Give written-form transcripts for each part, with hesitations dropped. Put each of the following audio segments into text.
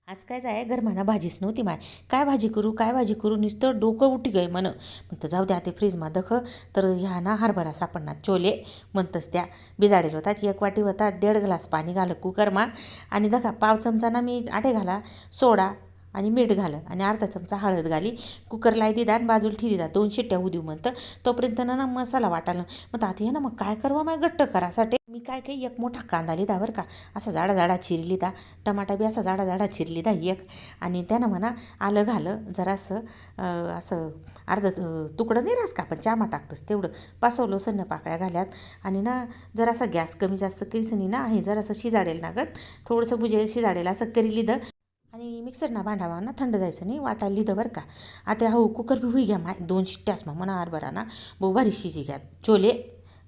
आज काय जाय घरमाना भाजीच नव्हती माय. काय भाजी करू काय भाजी करू नुसतं डोकं उठी गय म्हण. म्हणतं जाऊ द्या ते फ्रीजमा दख तर ह्या ना हरभरा सापडणार चोले म्हणतंच त्या बिजाडेल होतात. एक वाटी होता 1.5 ग्लास पाणी घालं कुकरमा आणि दखा पाव चमचा ना मी आटे घाला सोडा आणि मीठ घालं आणि अर्धा चमचा हळद घाली कुकर लाई दिदा आणि बाजूला ठेवी दिदा 2 शिट्ट्या होऊ देऊ म्हणतं. तोपर्यंत ना मसाला वाटायला मग आता हे ना मग काय करवा माय घट्ट करासाठी मी काय काही एक मोठा कांदा लिदा बरं का असा जाडा जाडा चिरली दा टमाटा बी असा जाडा जाडा चिरली दा एक आणि त्यानं म्हणा आलं घालं जरासं असं अर्धं तुकडं नाही रास का आपण चामा टाकतंच तेवढं पासवलं सन्न पाकळ्या घाल्यात आणि ना जरासा गॅस कमी जास्त करीसनी ना आहे जरासं शिजाडेल ना गं थोडंसं बुजेल शिजाडेल असं करी लिदं आणि मिक्सरना भांडावा ना थंड जायचं नाही वाटायला लिहिलं बरं का. आता हो कुकर बी होई घ्या माय 2 शिट्ट्यास मग म्हणा हरभरा ना बहु भारी शिजी घ्या चोले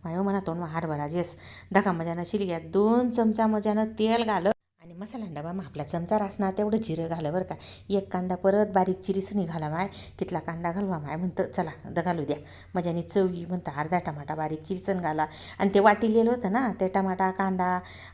माय म्हणा तोंड हरभरा जेस दखा मजानं शिली घ्या 2 चमचा मजानं तेल घालं आणि मसाला डबा मग आपला चमचा रासना तेवढं जिरं घालं बरं का. एक कांदा परत बारीक चिरीसनी घाला माय कितला कांदा घालवा माय म्हणतं चला घालू द्या मजानी चवगी म्हणतं अर्धा टमाटा बारीक चिरसन घाला आणि ते वाटिलेलं होतं ना ते टमाटा कांदा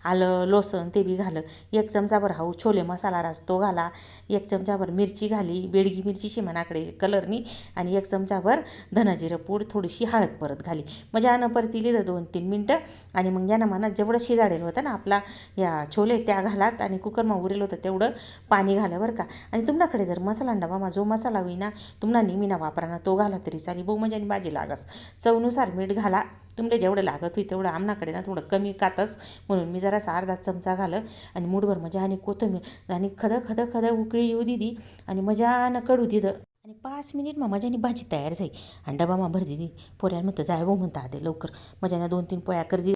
आलं लसूण ते बी घालं. 1 चमचाभर हाऊ छोले मसाला रास तो घाला 1 चमचाभर मिरची घाली बेडगी मिरचीशी मनाकडे कलरनी आणि 1 चमचाभर धनाजिरं पूड थोडीशी हळद परत घाली मजानं परतीली 2-3 मिनटं आणि मग यानं म्हणा जेवढं शिजाडेल होतं ना आपला या छोले त्या घालात आणि कुकरमा उरेल होतं तेवढं पाणी घालं बरं का. आणि तुमच्याकडे जर मसाला डबा जो मसाला होईना तुम्हाला नेहमीना वापराना तो घाला तरी चालेल बहु मजानी भाजी लागस. चवनुसार मीठ घाला तुमले जेवढं लागत होई तेवढं आमनाकडे ना थोडं कमी कातस म्हणून मी जरासा अर्धा चमचा घालं आणि मूठभर मजा आणि कोथिंबीर आणि खद उकळी येऊ दिदी आणि मजानं कडू दिलं आणि 5 मिनिट मग मजानी भाजी तयार झाली आणि डबा भर दिदी पोऱ्यान म्हणतं जाय भाऊ म्हणता आधी लवकर मजानं 2-3 पोया कर